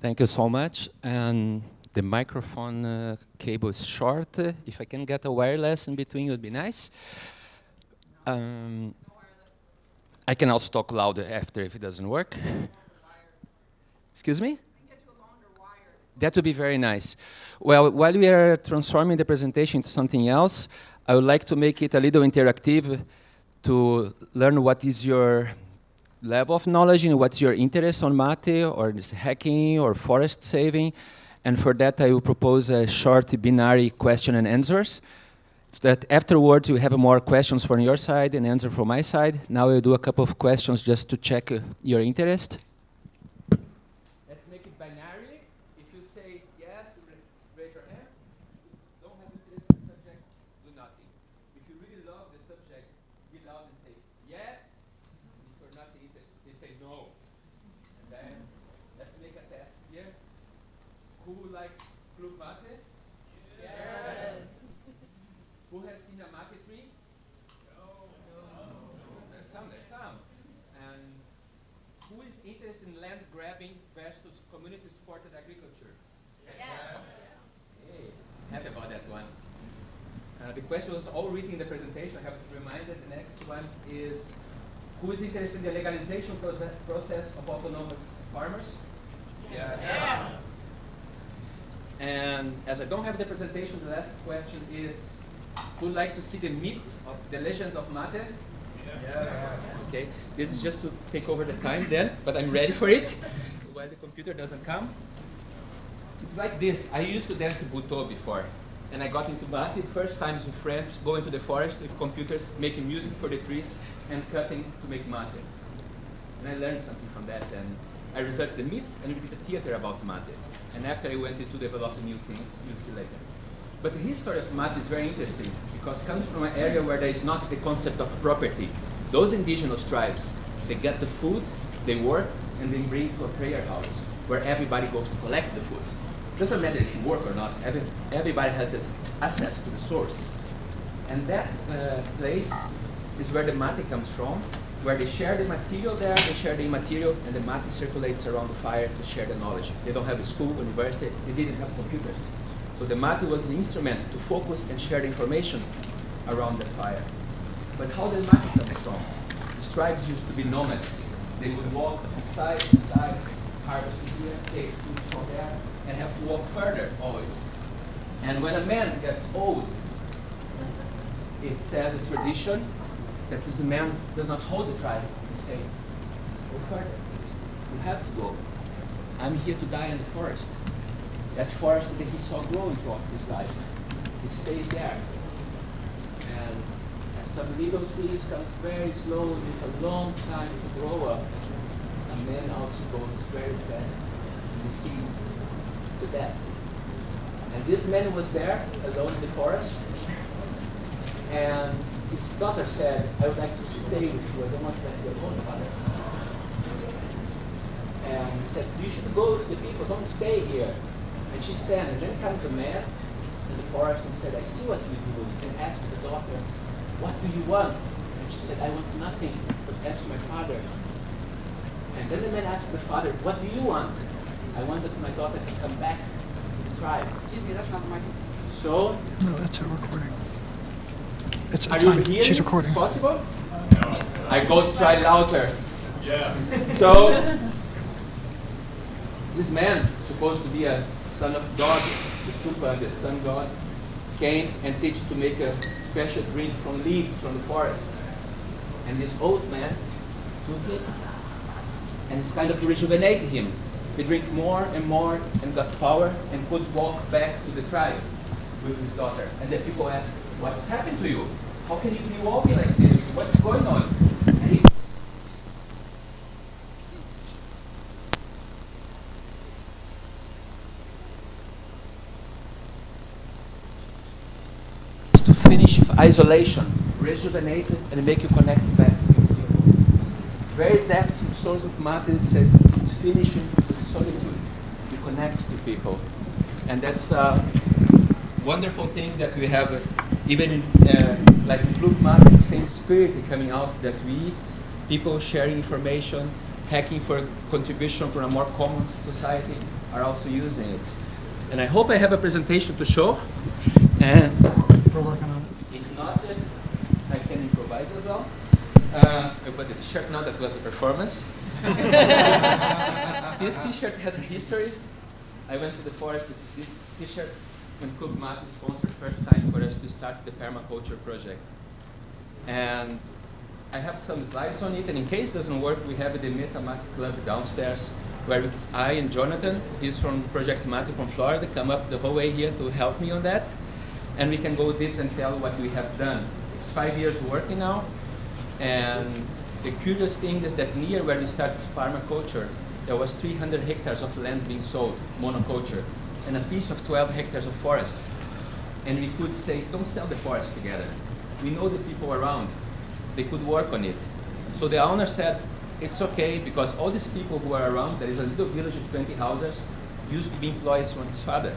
Thank you so much. And the microphone cable is short. If I can get a wireless in between, it would be nice. I can also talk louder after if it doesn't work. Excuse me? That would be very nice. Well, while we are transforming the presentation into something else, I would like to make it a little interactive to learn what is your level of knowledge and what's your interest on Mate or hacking or forest saving. And for that, I will propose a short binary question and answers, so that afterwards you have more questions from your side and answer from my side. Now I'll do a couple of questions just to check your interest. Let's make it binary. If you say yes, raise your hand. Don't have interest in the subject, do nothing. If you really love the subject, be loud and say yes. If you're not interested, they say no. And then let's make a test here. Who likes Club Mate? Yes. Who has seen a mate tree? No. There's some. And who is interested in land grabbing versus community-supported agriculture? Yes. Hey, happy about that one. The question was all written in the presentation. I have to remind that the next one is, who is interested in the legalization process of autonomous farmers? Yes. And as I don't have the presentation, the last question is, who would like to see the myth of the legend of Mate? Yes. Okay, this is just to take over the time then, but I'm ready for it while the computer doesn't come. It's like this. I used to dance buto before, and I got into Mate first times with friends, going to the forest with computers, making music for the trees, and cutting to make Mate. And I learned something from that, and I researched the myth, and we did a theater about Mate. And after I went into developing new things, you'll see later. But the history of Mate is very interesting because it comes from an area where there is not the concept of property. Those indigenous tribes, they get the food, they work, and they bring it to a prayer house where everybody goes to collect the food. It doesn't matter if you work or not, everybody has the access to the source. And that place is where the Mate comes from, where they share the material there, they share the immaterial, and the Mate circulates around the fire to share the knowledge. They don't have a school, university, they didn't have computers. So the Mate was the instrument to focus and share the information around the fire. But how the Mate comes from? The tribes used to be nomads. They would walk side to side, harvest here, take food from there, and have to walk further always. And when a man gets old, it says a tradition that this man does not hold the tribe. He say, go further. You have to go. I'm here to die in the forest. That forest that he saw growing throughout his life, it stays there. And as some little trees comes very slowly, with a long time to grow up, a man also goes very fast and he sees to death. And this man was there, alone in the forest, and his daughter said, I would like to stay with you, I don't want to let you alone, father. And he said, you should go to the people, don't stay here. And she stand, and then comes a man in the forest and said, I see what you do. And asked the daughter, what do you want? And she said, I want nothing, but ask my father. And then the man asked the father, what do you want? I want that my daughter can come back to the tribe. Excuse me, that's not the microphone. So? No, that's her recording. It's are fine. You hearing? She's recording. It's possible? No. I go to try louder. Yeah. So, this man, supposed to be a son of God, the Tupa, the sun god, came and teach to make a special drink from leaves from the forest. And this old man took it and it's kind of rejuvenated him. He drank more and got power and could walk back to the tribe with his daughter. And then people ask, what's happened to you? How can you be walking like this? What's going on? And he to finish isolation, rejuvenate it, and make you connect back with people. Very depth source of Mate says it's finishing with solitude. You connect to people. And that's a wonderful thing that we have, even in like Club Mate, the same spirit coming out that we, people sharing information, hacking for contribution for a more common society are also using it. And I hope I have a presentation to show. And We're working on it. if not, I can improvise as well. I put the t-shirt now, that was the performance. This t-shirt has a history. I went to the forest with this t-shirt when Cook Mate sponsored first time for us to start the permaculture project. And I have some slides on it, and in case it doesn't work, we have the Matehacking Club downstairs, where I and Jonathan, he's from Project Mate from Florida, come up the whole way here to help me on that. And we can go deep and tell what we have done. It's 5 years working now, and the curious thing is that near where we started permaculture, there was 300 hectares of land being sold, monoculture, and a piece of 12 hectares of forest. And we could say, don't sell the forest together. We know the people around. They could work on it. So the owner said, it's okay, because all these people who are around, there is a little village of 20 houses, used to be employees from his father.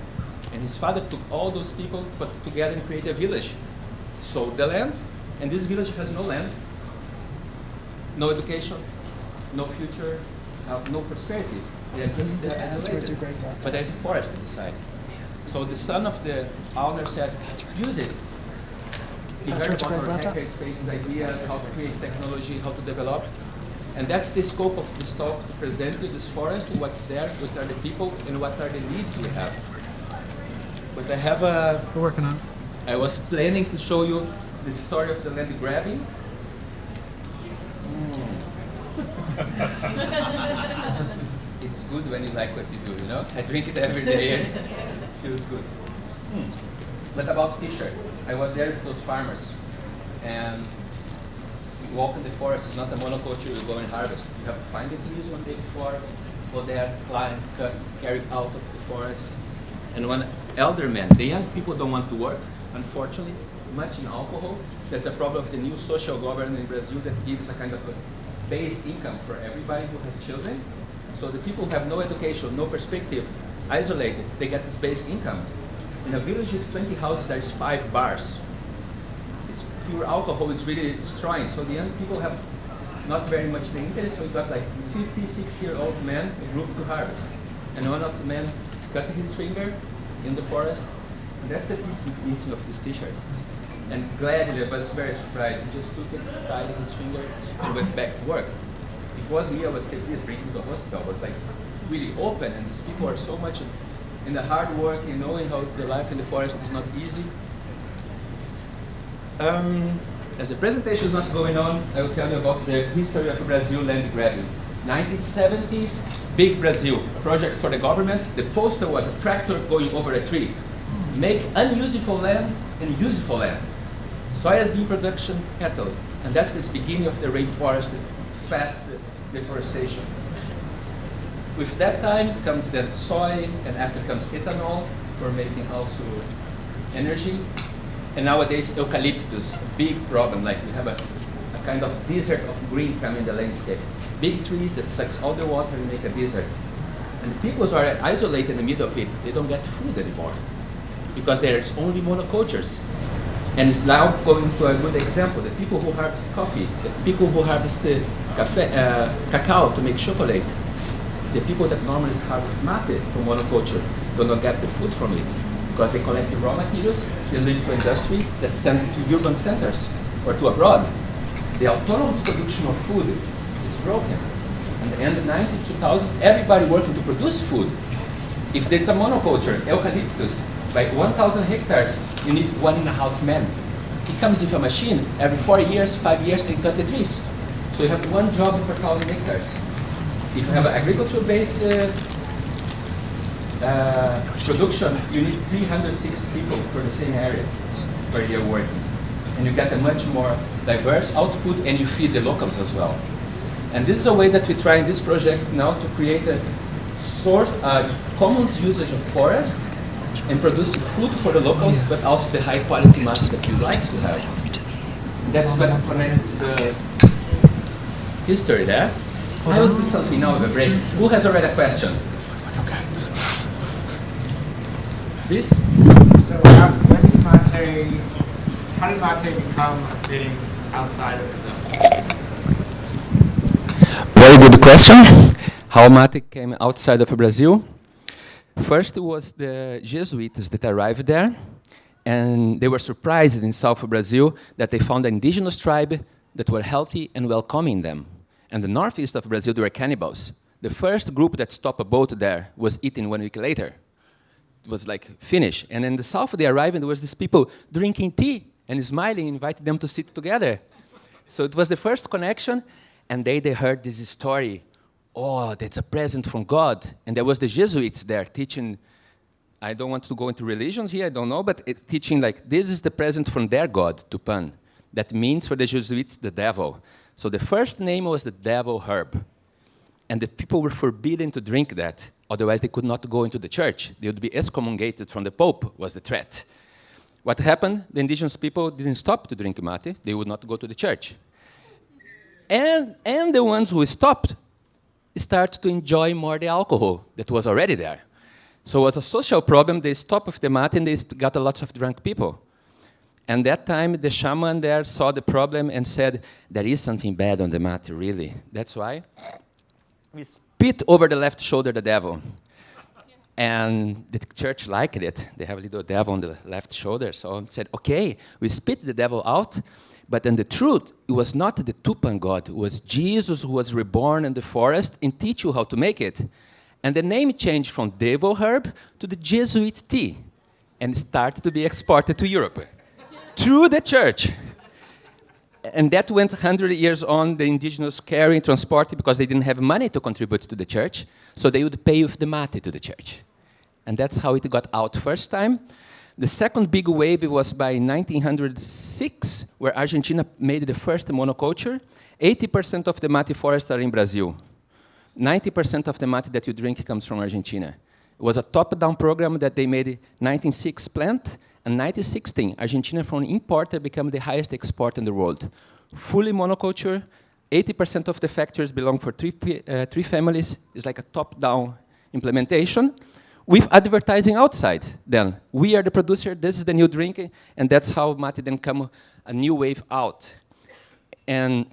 And his father took all those people, put together and created a village. Sold the land, and this village has no land, no education, no future, no prosperity. They're just isolated. But there's a forest at the side. So the son of the owner said, use it. He heard about our hacker spaces ideas, how to create technology, how to develop. And that's the scope of this talk, to present you this forest, what's there, what are the people, and what are the needs we have. But I have a... We're working on it. I was planning to show you the story of the land grabbing. It's good when you like what you do, you know? I drink it every day and it feels good. But about t-shirt, I was there with those farmers, and you walk in the forest. It's not a monoculture, you go and harvest. You have to find the trees one day before, go there, plant, cut, carry it out of the forest. And one elder man, the young people don't want to work, unfortunately, much in alcohol. That's a problem of the new social government in Brazil that gives a kind of a base income for everybody who has children. So the people who have no education, no perspective, isolated, they get this base income. In a village with 20 houses, there's 5 bars. It's pure alcohol, it's really destroying. So the young people have not very much the interest, so we got like 50, 60-year-old men, a group to harvest. And one of the men cut his finger in the forest, and that's the piece missing of this t-shirt. And gladly, I was very surprised. He just took it, tied his finger, and went back to work. If it was me, I would say, please bring him to the hospital. It was like really open, and these people are so much in the hard work and knowing how the life in the forest is not easy. As the presentation is not going on, I will tell you about the history of Brazil land grabbing. 1970s, big Brazil, a project for the government. The poster was a tractor going over a tree. Make unuseful land and useful land. Soybean production, cattle. And that's this beginning of the rainforest, fast deforestation. With that time comes then soy, and after comes ethanol for making also energy. And nowadays eucalyptus, a big problem, like we have a kind of desert of green coming in the landscape. Big trees that sucks all the water and make a desert. And the people who are isolated in the middle of it, they don't get food anymore, because there's only monocultures. And it's now going to a good example. The people who harvest coffee, the people who harvest cacao to make chocolate, the people that normally harvest mate from monoculture do not get the food from it, because they collect the raw materials, they leave to industry that send it to urban centers or to abroad. The autonomous production of food is broken. And in the end of 90s, 2000, everybody working to produce food. If it's a monoculture, eucalyptus, by 1,000 hectares, you need 1.5 men. It comes with a machine. Every 4 years, 5 years, they cut the trees. So you have one job per 1,000 hectares. If you have an agriculture-based production, you need 360 people for the same area per year working. And you get a much more diverse output, and you feed the locals as well. And this is a way that we try in this project now to create a source, common usage of forest, and produce food for the locals, but also the high quality mass that you like to have. That's what connects the history there. I will do something now with a break. Who has already a question? This looks like okay. This? So how did Mate become a thing outside of the zone? very good question. How mate came outside of Brazil? First, it was the Jesuits that arrived there, and they were surprised in South Brazil that they found an indigenous tribe that were healthy and welcoming them. And the northeast of Brazil, they were cannibals. The first group that stopped a boat there was eaten 1 week later. It was like finished. And in the south, they arrived, and there was these people drinking tea and smiling, invited them to sit together. So it was the first connection, and they heard this story. Oh, that's a present from God. And there was the Jesuits there teaching, I don't want to go into religions here, I don't know, but teaching like, this is the present from their God, Tupan. That means for the Jesuits, the devil. So the first name was the devil herb. And the people were forbidden to drink that. Otherwise, they could not go into the church. They would be excommunicated from the Pope, was the threat. What happened? The indigenous people didn't stop to drink mate. They would not go to the church. And the ones who stopped start to enjoy more the alcohol that was already there. So it was a social problem. They stopped with the mate, and they got a lot of drunk people. And that time, the shaman there saw the problem and said, there is something bad on the mate, really. That's why we spit over the left shoulder the devil. And the church liked it. They have a little devil on the left shoulder. So I said, okay, we spit the devil out. But in the truth, it was not the Tupan God. It was Jesus who was reborn in the forest and teach you how to make it. And the name changed from devil herb to the Jesuit tea and started to be exported to Europe through the church. And that went 100 years on, the indigenous carrying, transporting, because they didn't have money to contribute to the church. So they would pay with the mate to the church. And that's how it got out first time. The second big wave was by 1906, where Argentina made the first monoculture. 80% of the mate forests are in Brazil. 90% of the mate that you drink comes from Argentina. It was a top-down program that they made in 1906 plant, and 1916, Argentina from importer became the highest export in the world. Fully monoculture, 80% of the factories belong for three families. It's like a top-down implementation. With advertising outside, then. We are the producer, this is the new drink, and that's how mate then come a new wave out. And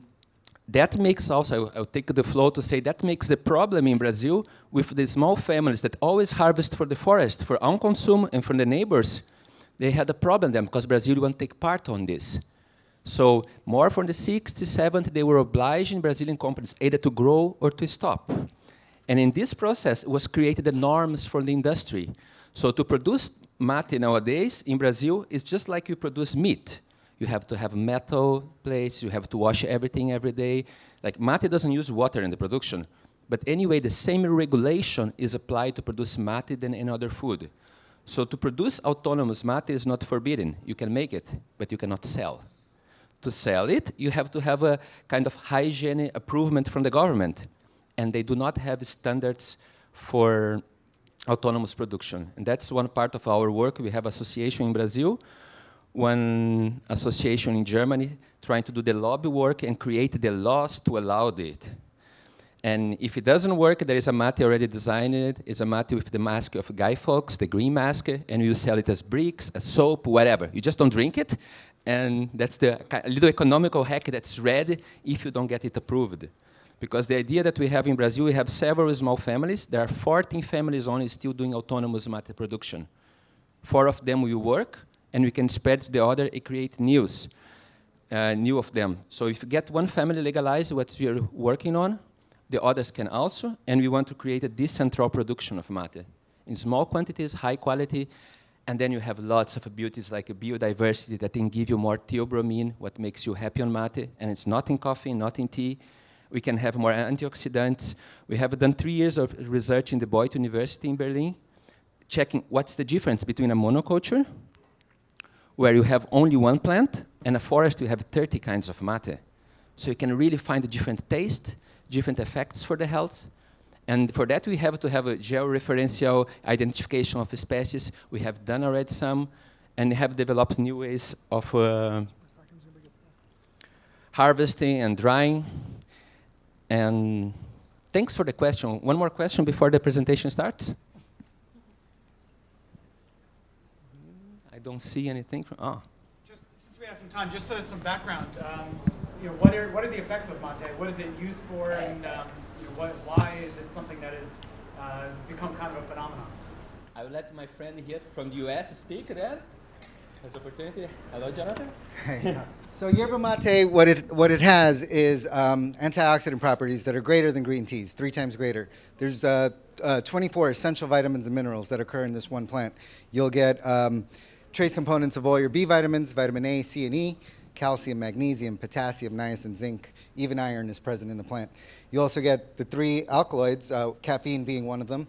that makes also, I'll take the flow to say, that makes the problem in Brazil with the small families that always harvest for the forest, for own consume, and for the neighbors. They had a problem then, because Brazil won't take part on this. So more from the 60s, 70s, they were obliging Brazilian companies either to grow or to stop. And in this process, it was created the norms for the industry. So to produce mate nowadays in Brazil is just like you produce meat. You have to have metal plates, you have to wash everything every day. Like mate doesn't use water in the production. But anyway, the same regulation is applied to produce mate than any other food. So to produce autonomous mate is not forbidden. You can make it, but you cannot sell. To sell it, you have to have a kind of hygiene approval from the government. And they do not have standards for autonomous production. And that's one part of our work. We have association in Brazil, one association in Germany trying to do the lobby work and create the laws to allow it. And if it doesn't work, there is a mate already designed. It's a mate with the mask of Guy Fawkes, the green mask, and you sell it as bricks, as soap, whatever. You just don't drink it, and that's the little economical hack that's ready if you don't get it approved. Because the idea that we have in Brazil, we have several small families. There are 14 families only still doing autonomous mate production. 4 of them will work, and we can spread to the other and create new of them. So if you get one family legalized, what we are working on, the others can also, and we want to create a decentral production of mate. In small quantities, high quality, and then you have lots of beauties like a biodiversity that can give you more theobromine, what makes you happy on mate, and it's not in coffee, not in tea. We can have more antioxidants. We have done 3 years of research in the Beuth University in Berlin, checking what's the difference between a monoculture, where you have only one plant, and a forest you have 30 kinds of mate. So you can really find a different taste, different effects for the health. And for that, we have to have a georeferential identification of species. We have done already some, and have developed new ways of harvesting and drying. And thanks for the question. One more question before the presentation starts. I don't see anything from, Just since we have some time, just some background. What are the effects of mate? What is it used for, and Why is it something that has become kind of a phenomenon? I will let my friend here from the US speak then. Has opportunity. Hello, Jonathan. So yerba mate, what it has is antioxidant properties that are greater than green teas, 3 times greater. There's 24 essential vitamins and minerals that occur in this one plant. You'll get trace components of all your B vitamins, vitamin A, C, and E, calcium, magnesium, potassium, niacin, zinc, even iron is present in the plant. You also get the 3 alkaloids, caffeine being one of them.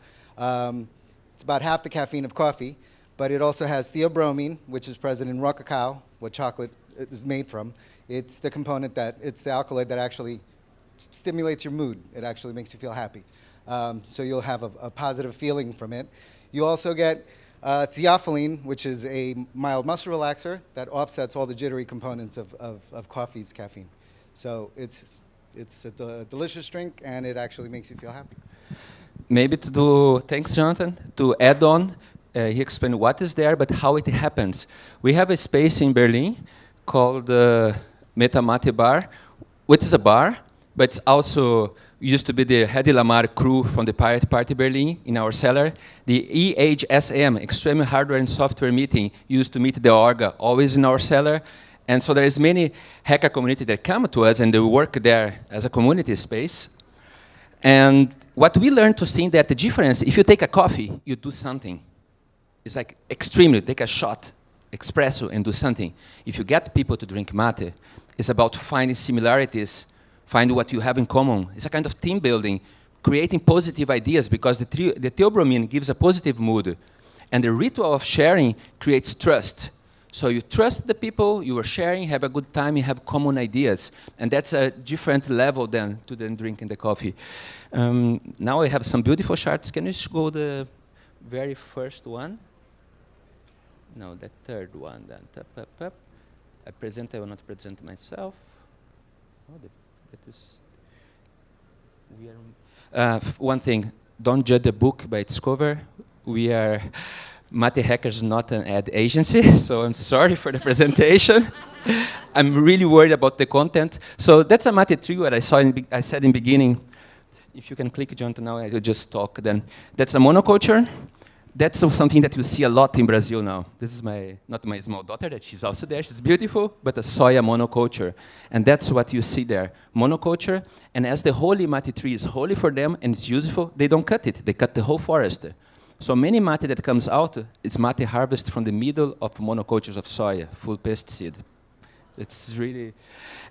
It's about half the caffeine of coffee, but it also has theobromine, which is present in raw cacao, what chocolate is made from. It's the component it's the alkaloid that actually stimulates your mood. It actually makes you feel happy. So you'll have a positive feeling from it. You also get theophylline, which is a mild muscle relaxer that offsets all the jittery components of coffee's caffeine. So it's a delicious drink, and it actually makes you feel happy. Maybe thanks, Jonathan, to add on, he explained what is there, but how it happens. We have a space in Berlin called Meta Bar, which is a bar, but it's also used to be the Hedy Lamarr crew from the Pirate Party Berlin in our cellar. The EHSM, Extreme Hardware and Software Meeting, used to meet the Orga, always in our cellar. And so there is many hacker community that come to us and they work there as a community space. And what we learned to see that the difference, if you take a coffee, you do something. It's like extremely, take a shot, espresso, and do something. If you get people to drink mate, it's about finding similarities, find what you have in common. It's a kind of team building, creating positive ideas, because the theobromine gives a positive mood. And the ritual of sharing creates trust. So you trust the people, you are sharing, have a good time, you have common ideas. And that's a different level than drinking the coffee. Now I have some beautiful charts. Can you go the very first one? No, the third one. Then. I will not present myself. Oh, that is one thing, don't judge the book by its cover. We are Matehacking, not an ad agency, so I'm sorry for the presentation. I'm really worried about the content. So that's a mate tree, what I said in the beginning. If you can click, Jonathan, now I will just talk then. That's a monoculture. That's something that you see a lot in Brazil now. This is not my small daughter, that she's also there, she's beautiful, but a soya monoculture. And that's what you see there, monoculture. And as the holy mate tree is holy for them and it's useful, they don't cut it, they cut the whole forest. So many mate that comes out is mate harvest from the middle of monocultures of soya, full pesticide. It's really,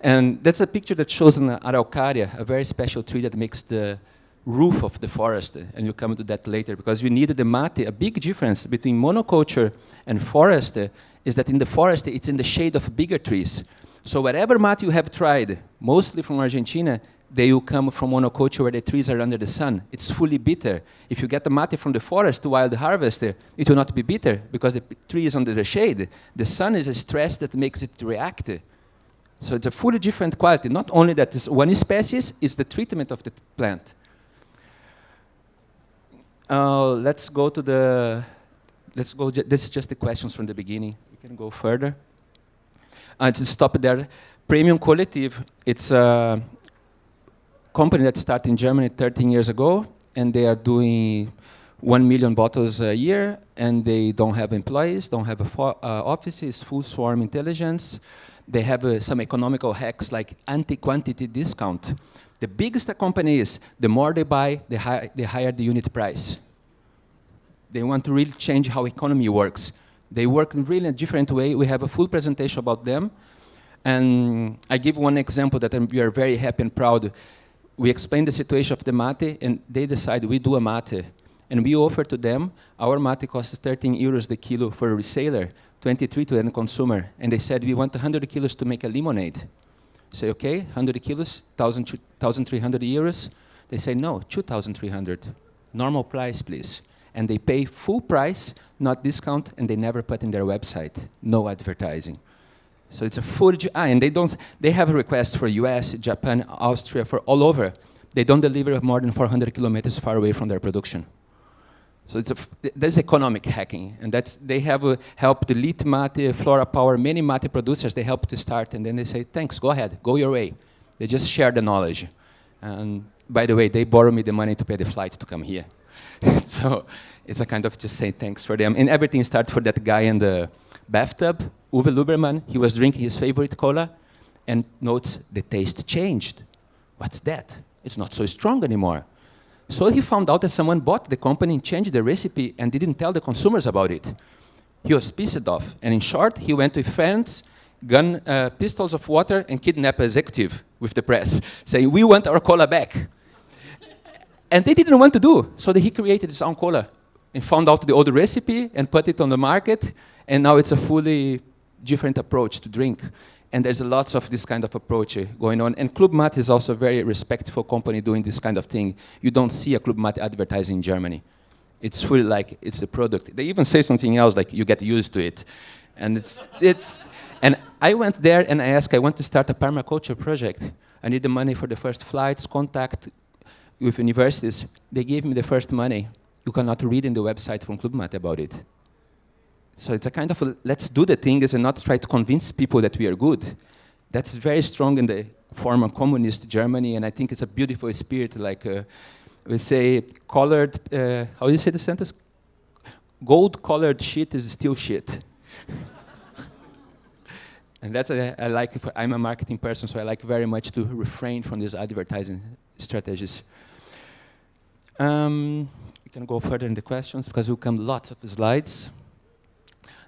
and that's a picture that shows an araucaria, a very special tree that makes the roof of the forest, and you'll come to that later, because you need the mate. A big difference between monoculture and forest is that in the forest, it's in the shade of bigger trees. So whatever mate you have tried, mostly from Argentina, they will come from monoculture where the trees are under the sun. It's fully bitter. If you get the mate from the forest, wild harvest, it will not be bitter, because the tree is under the shade. The sun is a stress that makes it react. So it's a fully different quality. Not only that it's one species, it's the treatment of the plant. Let's go, this is just the questions from the beginning. We can go further. To stop there, Premium Collective, it's a company that started in Germany 13 years ago, and they are doing 1 million bottles a year, and they don't have employees, don't have offices, full swarm intelligence. They have some economical hacks like anti-quantity discount. The biggest a company is, the more they buy, the higher the unit price. They want to really change how economy works. They work in really a different way. We have a full presentation about them. And I give one example that we are very happy and proud. We explain the situation of the mate, and they decide we do a mate. And we offer to them, our mate costs 13 euros the kilo for a reseller, 23 to end consumer. And they said, we want 100 kilos to make a lemonade. Say, okay, 100 kilos, 1,300 euros. They say, no, 2,300. Normal price, please. And they pay full price, not discount, and they never put in their website, no advertising. So it's a full, and they have a request for US, Japan, Austria, for all over. They don't deliver more than 400 kilometers far away from their production. So there's economic hacking, and they have helped Elite Mate, Flora Power, many mate producers, they help to start, and then they say, thanks, go ahead, go your way. They just share the knowledge. And By the way, they borrow me the money to pay the flight to come here. So it's a kind of just saying thanks for them. And everything started for that guy in the bathtub, Uwe Luberman. He was drinking his favorite cola and notes the taste changed. What's that? It's not so strong anymore. So he found out that someone bought the company and changed the recipe and didn't tell the consumers about it. He was pissed off. And in short, he went to friends, gun pistols of water, and kidnapped an executive with the press, saying, we want our cola back. And they didn't want to do. So he created his own cola and found out the old recipe and put it on the market. And now it's a fully different approach to drink. And there's lots of this kind of approach going on. And Club Mate is also a very respectful company doing this kind of thing. You don't see a Club Mate advertising in Germany. It's fully like it's the product. They even say something else, like you get used to it. And and I went there and I asked, I want to start a permaculture project. I need the money for the first flights, contact with universities. They gave me the first money. You cannot read in the website from Club Mate about it. So it's a kind of a, let's do the thing and not try to convince people that we are good. That's very strong in the former communist Germany, and I think it's a beautiful spirit, like we say, colored, how do you say the sentence? Gold-colored shit is still shit. And that's, I like, I'm a marketing person, so I like very much to refrain from these advertising strategies. We can go further in the questions, because will come lots of slides.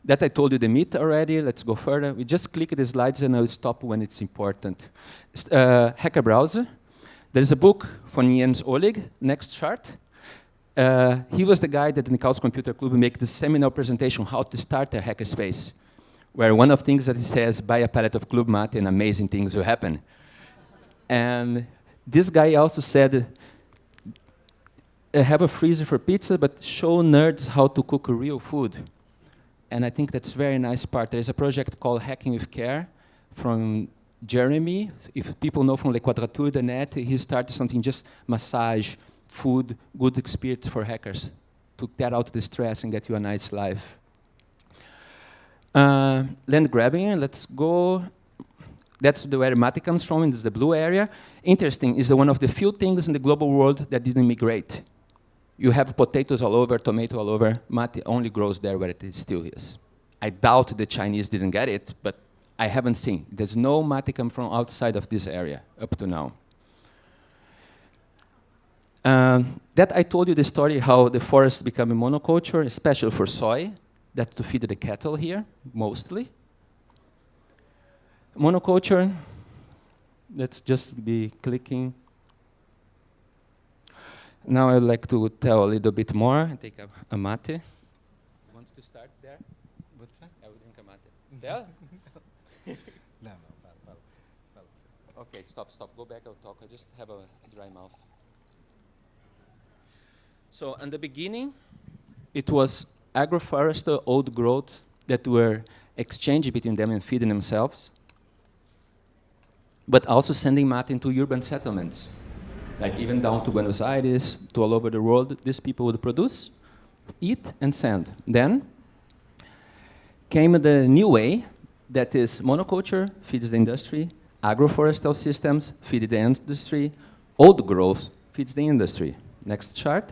That I told you the myth already. Let's go further. We just click the slides and I'll stop when it's important. Hacker browser. There's a book from Jens Oleg. Next chart. He was the guy that in the Chaos Computer Club make the seminal presentation how to start a hackerspace, where one of the things that he says, buy a pallet of Club Mate and amazing things will happen. And this guy also said, have a freezer for pizza, but show nerds how to cook real food. And I think that's a very nice part. There's a project called Hacking with Care from Jeremy. If people know from Le Quadrature de Net, he started something just massage, food, good experience for hackers to get out the stress and get you a nice life. Land grabbing, let's go. That's where Mate comes from, and this is the blue area. Interesting, is one of the few things in the global world that didn't migrate. You have potatoes all over, tomato all over. Mate only grows there where it still is. I doubt the Chinese didn't get it, but I haven't seen. There's no mate come from outside of this area up to now. That I told you the story how the forest became a monoculture, especially for soy, that's to feed the cattle here, mostly. Monoculture, let's just be clicking. Now I'd like to tell a little bit more and take a mate. Want to start there? What's that? I will drink a mate. There? No. Okay, stop. Go back, I'll talk. I just have a dry mouth. So in the beginning, it was agroforestry, old growth that were exchanged between them and feeding themselves, but also sending mate into urban settlements. Like even down to Buenos Aires, to all over the world, these people would produce, eat, and send. Then came the new way, that is monoculture, feeds the industry, agroforestry systems, feed the industry, old growth, feeds the industry. Next chart.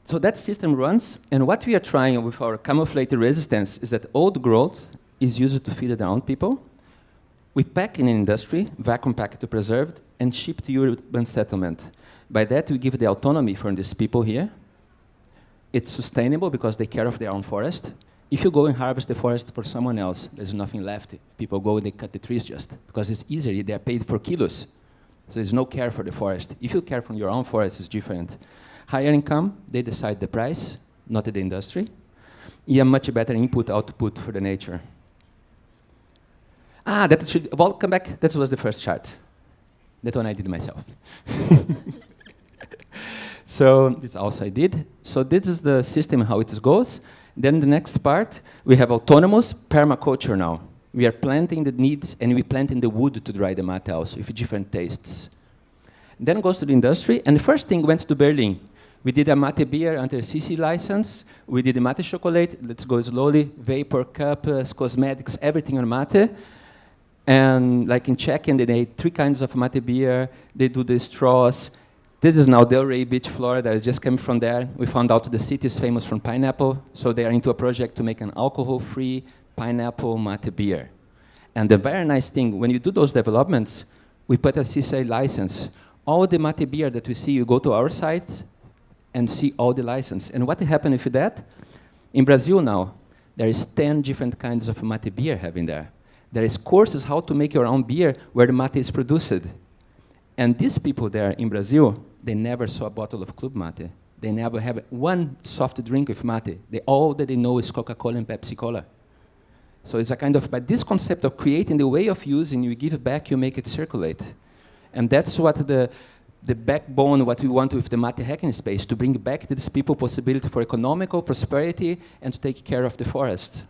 So that system runs, and what we are trying with our camouflage resistance is that old growth is used to feed the own people. We pack in an industry, vacuum pack to preserve, and ship to urban settlement. By that, we give the autonomy for these people here. It's sustainable because they care of their own forest. If you go and harvest the forest for someone else, there's nothing left. People go and they cut the trees just, because it's easier, they're paid for kilos. So there's no care for the forest. If you care from your own forest, it's different. Higher income, they decide the price, not the industry. You have much better input-output for the nature. That should, well, come back. That was the first chart. That one I did myself. So this also I did. So this is the system, how it goes. Then the next part, we have autonomous permaculture now. We are planting the needs, and we plant in the wood to dry the mate also, with different tastes. Then goes to the industry, and the first thing went to Berlin. We did a mate beer under CC license. We did a mate chocolate. Let's go slowly. Vapor, cups, cosmetics, everything on mate. And like in Czechia, they made 3 kinds of mate beer. They do the straws. This is now Delray Beach, Florida. I just came from there. We found out the city is famous for pineapple, so they are into a project to make an alcohol-free pineapple mate beer. And the very nice thing, when you do those developments, we put a CCI license. All the mate beer that we see, you go to our site and see all the license. And what happened with that? In Brazil now, there is 10 different kinds of mate beer having there. There is courses how to make your own beer where the mate is produced. And these people there in Brazil, they never saw a bottle of Club Mate. They never have one soft drink with mate. All that they know is Coca-Cola and Pepsi-Cola. So it's a kind of, but this concept of creating the way of using, you give it back, you make it circulate. And that's what the backbone, what we want with the Matehacking space, to bring back to these people possibility for economical prosperity and to take care of the forest.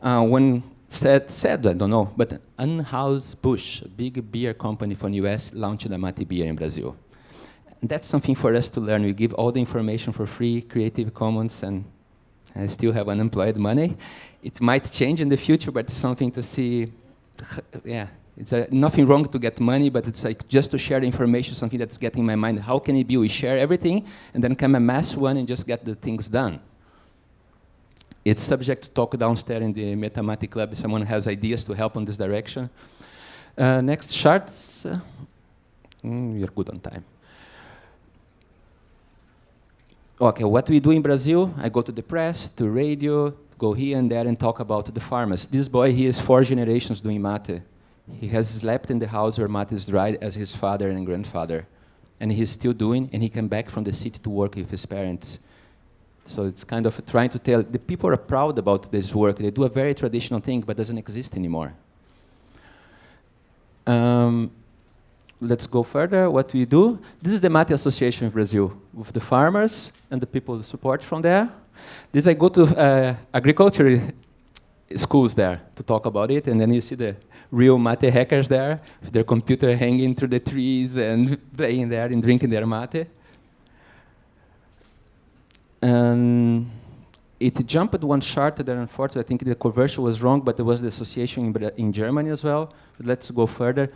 When said, I don't know, but Anheuser-Busch, a big beer company from the US, launched a mate beer in Brazil. And that's something for us to learn. We give all the information for free, Creative Commons, and I still have unemployed money. It might change in the future, but it's something to see. Yeah, it's nothing wrong to get money, but it's like just to share the information, something that's getting in my mind. How can it be we share everything and then come amass one and just get the things done? It's subject to talk downstairs in the Metamati Club if someone has ideas to help on this direction. Next charts. You're good on time. Okay, what we do in Brazil, I go to the press, to radio, go here and there and talk about the farmers. This boy, he is 4 generations doing mate. He has slept in the house where mate is dried as his father and grandfather. And he's still doing, and he came back from the city to work with his parents. So it's kind of trying to tell, the people are proud about this work. They do a very traditional thing, but doesn't exist anymore. Let's go further. What we do, this is the Mate Association in Brazil, with the farmers and the people who support from there. This I go to agriculture schools there to talk about it, and then you see the real mate hackers there, with their computer hanging through the trees and playing there and drinking their mate. And it jumped one chart there, unfortunately. I think the conversion was wrong, but there was the association in Germany as well. But let's go further.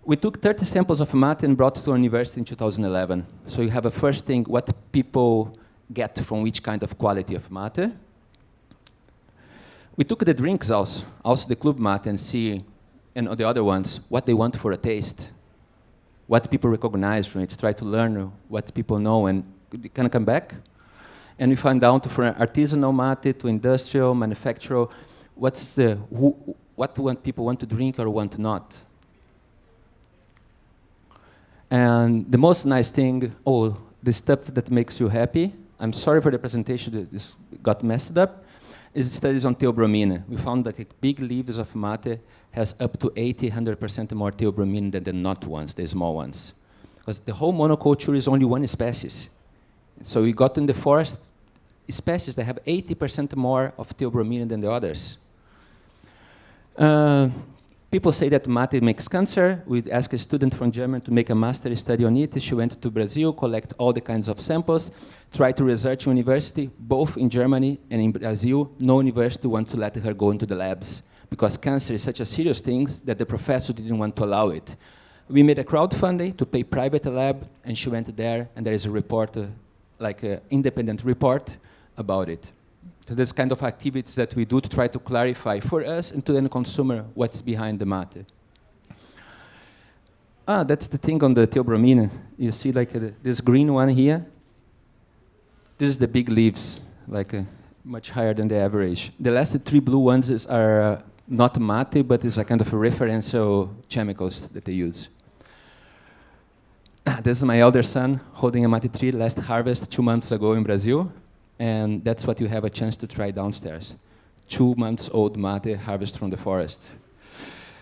We took 30 samples of mate and brought it to a university in 2011. So you have a first thing, what people get from which kind of quality of mate. We took the drinks also the Club Mate, and see, and the other ones, what they want for a taste. What people recognize from it, try to learn what people know, and can I come back? And we find out from artisanal mate to industrial, manufacturer, what people want to drink or want not. And the most nice thing, the stuff that makes you happy. I'm sorry for the presentation, this got messed up, is studies on theobromine. We found that the big leaves of mate has up to 80–100% more theobromine than the not ones, the small ones. Because the whole monoculture is only one species. So we got in the forest species that have 80% more of theobromine than the others. People say that mate makes cancer. We asked a student from Germany to make a master study on it. She went to Brazil, collect all the kinds of samples, try to research university, both in Germany and in Brazil. No university wants to let her go into the labs because cancer is such a serious thing that the professor didn't want to allow it. We made a crowdfunding to pay private lab, and she went there, and there is a report, like an independent report about it. So there's kind of activities that we do to try to clarify for us and to the end consumer what's behind the mate. That's the thing on the theobromine. You see like this green one here. This is the big leaves, like much higher than the average. The last 3 blue ones are not mate, but it's a kind of a referential chemicals that they use. This is my elder son holding a mate tree last harvest 2 months ago in Brazil. And that's what you have a chance to try downstairs. 2 months old mate harvest from the forest.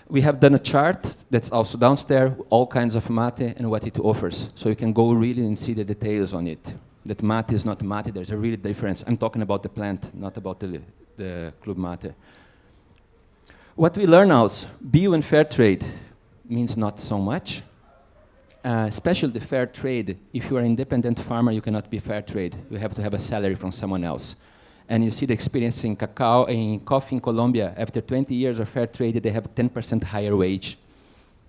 We have done a chart that's also downstairs, all kinds of mate and what it offers. So you can go really and see the details on it. That mate is not mate, there's a real difference. I'm talking about the plant, not about the Club Mate. What we learn also, bio and fair trade means not so much. Especially the fair trade, if you are an independent farmer, you cannot be fair trade. You have to have a salary from someone else. And you see the experience in cacao, in coffee in Colombia. After 20 years of fair trade, they have 10% higher wage.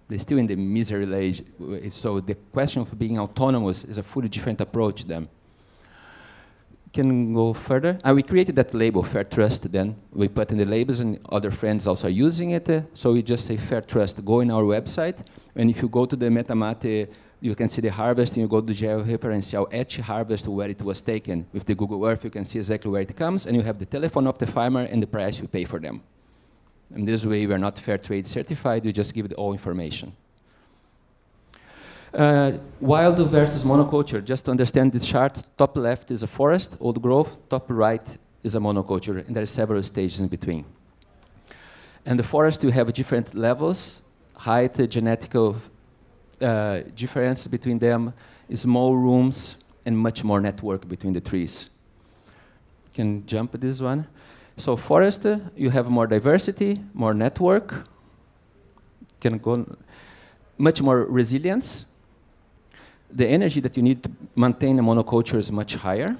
They're still in the misery age. So the question of being autonomous is a fully different approach then. Can go further. We created that label, Fair Trust, then. We put in the labels, and other friends also are using it. So we just say Fair Trust. Go in our website, and if you go to the Metamate, you can see the harvest, and you go to the georeferential etch harvest where it was taken. With the Google Earth, you can see exactly where it comes, and you have the telephone of the farmer and the price you pay for them. And this way, we're not fair trade certified, we just give it all information. Wild versus monoculture. Just to understand this chart, top left is a forest, old growth, top right is a monoculture, and there are several stages in between. And the forest, you have different levels, height, genetical difference between them, small rooms, and much more network between the trees. You can jump this one. So forest, you have more diversity, more network, can go much more resilience. The energy that you need to maintain a monoculture is much higher.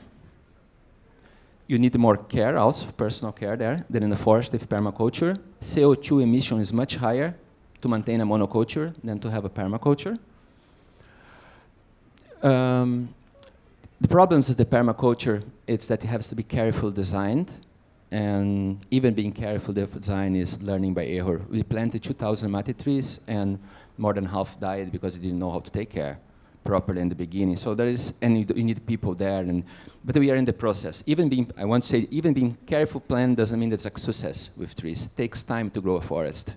You need more care also, personal care there, than in the forest with permaculture. CO2 emission is much higher to maintain a monoculture than to have a permaculture. The problems with the permaculture is that it has to be carefully designed, and even being careful design is learning by error. We planted 2,000 mate trees, and more than half died because they didn't know how to take care properly in the beginning. So there is, and you need people there, but we are in the process. I want to say, even being careful plan doesn't mean it's a success with trees. It takes time to grow a forest.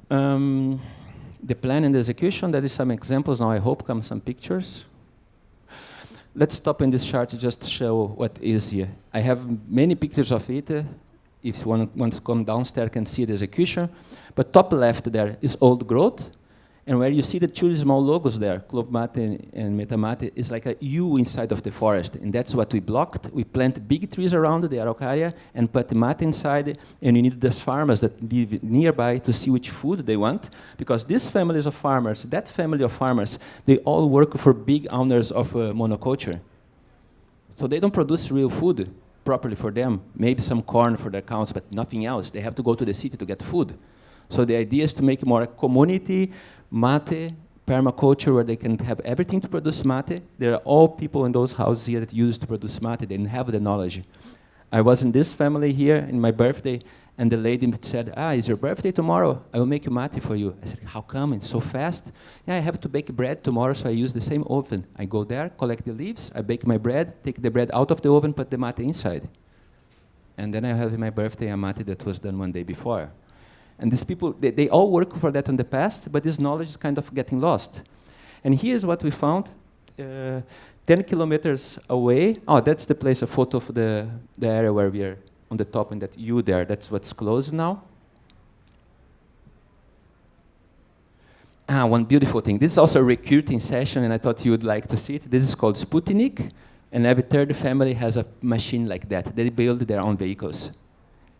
The plan and the execution, there is some examples now, I hope, come some pictures. Let's stop in this chart to just show what is here. I have many pictures of it. If one wants to come downstairs, can see the execution. But top left there is old growth. And where you see the two small logos there, Club Mate and Metamate, is like a U inside of the forest. And that's what we blocked. We plant big trees around the araucaria and put the mate inside. And you need the farmers that live nearby to see which food they want. Because these families of farmers, that family of farmers, they all work for big owners of monoculture. So they don't produce real food properly for them. Maybe some corn for their cows, but nothing else. They have to go to the city to get food. So the idea is to make more a community mate, permaculture, where they can have everything to produce mate. There are all people in those houses here that used to produce mate. They didn't have the knowledge. I was in this family here in my birthday, and the lady said, is your birthday tomorrow? I will make you mate for you. I said, how come? It's so fast. Yeah, I have to bake bread tomorrow, so I use the same oven. I go there, collect the leaves, I bake my bread, take the bread out of the oven, put the mate inside. And then I have in my birthday a mate that was done one day before. And these people, they all work for that in the past, but this knowledge is kind of getting lost. And here's what we found. 10 kilometers away, that's the place, a photo of the area where we are on the top, and that U there, that's what's closed now. One beautiful thing. This is also a recruiting session, and I thought you would like to see it. This is called Sputnik, and every third family has a machine like that. They build their own vehicles.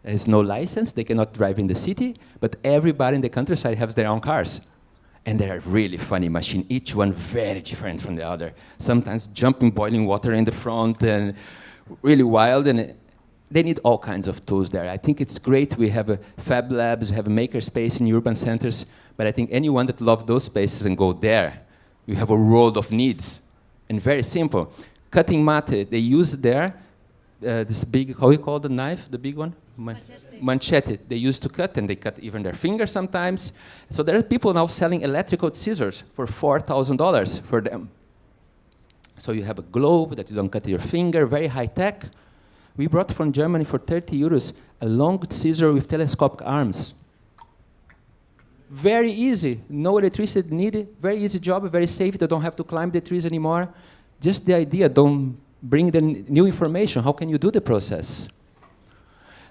There's no license, they cannot drive in the city, but everybody in the countryside has their own cars. And they're really funny machine, each one very different from the other. Sometimes jumping boiling water in the front, and really wild, and they need all kinds of tools there. I think it's great we have a fab labs, have a maker space in urban centers, but I think anyone that loves those spaces and go there, you have a world of needs. And very simple. Cutting mate, they use there, this big, how you call the knife, the big one? Manchete. They used to cut, and they cut even their fingers sometimes. So there are people now selling electrical scissors for $4,000 for them. So you have a glove that you don't cut your finger, very high tech. We brought from Germany for 30 euros a long scissor with telescopic arms. Very easy, no electricity needed, very easy job, very safe, they don't have to climb the trees anymore. Just the idea, don't bring the new information, how can you do the process?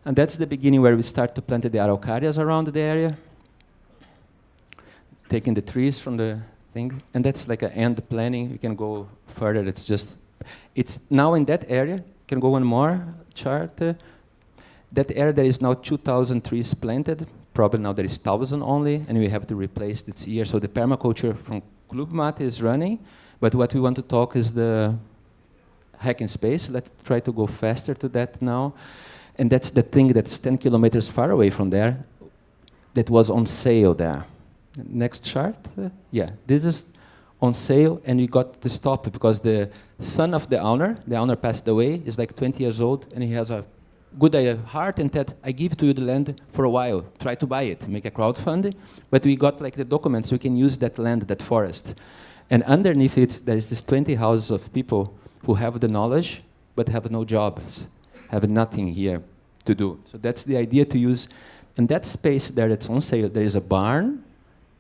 And that's the beginning where we start to plant the araucarias around the area, taking the trees from the thing. And that's like an end planning. We can go further. It's now in that area. Can go one more chart. That area, there is now 2,000 trees planted. Probably now there is 1,000 only, and we have to replace this year. So the permaculture from Club Mate is running, but what we want to talk is hacking space. Let's try to go faster to that now. And that's the thing that's 10 kilometers far away from there that was on sale there. Next chart. Yeah, this is on sale, and we got to stop it because the son of the owner passed away, is like 20 years old, and he has a good heart and said, I give to you the land for a while, try to buy it, make a crowdfunding, but we got like the documents, so we can use that land, that forest. And underneath it, there is this 20 houses of people who have the knowledge, but have no jobs, have nothing here to do. So that's the idea to use, in that space there that's on sale, there is a barn,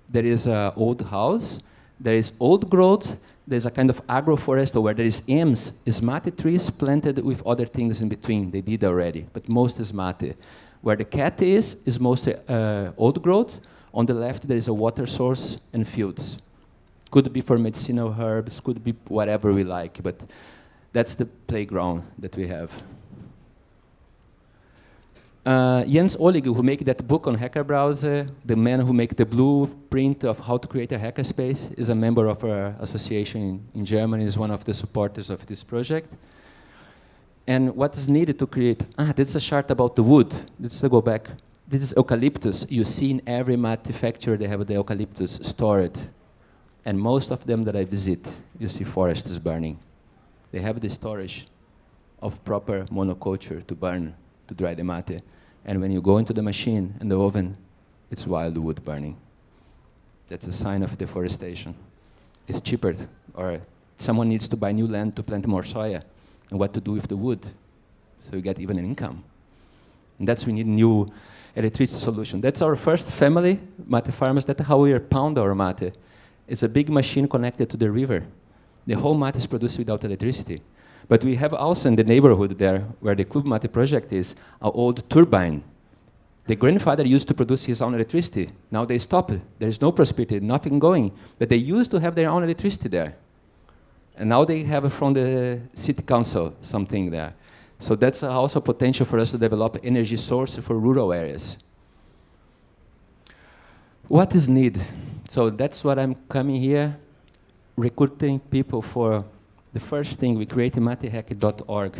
there is an old house, there is old growth, there's a kind of agroforest where there is M's, is mate trees planted with other things in between. They did already, but most is mate. Where the cat is mostly old growth. On the left, there is a water source and fields. Could be for medicinal herbs, could be whatever we like, but that's the playground that we have. Jens Olig, who made that book on Hacker Browser, the man who made the blueprint of how to create a hackerspace, is a member of our association in Germany, is one of the supporters of this project. And what is needed to create, this is a chart about the wood. Let's go back. This is eucalyptus. You see in every mate factory, they have the eucalyptus stored. And most of them that I visit, you see forests burning. They have the storage of proper monoculture to burn, to dry the mate. And when you go into the machine and the oven, it's wild wood burning. That's a sign of deforestation. It's cheaper, or someone needs to buy new land to plant more soya, and what to do with the wood, so you get even an income. And that's we need new electricity solution. That's our first family, mate farmers. That's how we pound our mate. It's a big machine connected to the river. The whole mate is produced without electricity. But we have also in the neighborhood there, where the Club Mate project is, an old turbine. The grandfather used to produce his own electricity. Now they stop it. There is no prosperity, nothing going. But they used to have their own electricity there. And now they have from the city council something there. So that's also potential for us to develop energy source for rural areas. What is need? So that's what I'm coming here, recruiting people for. The first thing, we created Matehacking.org.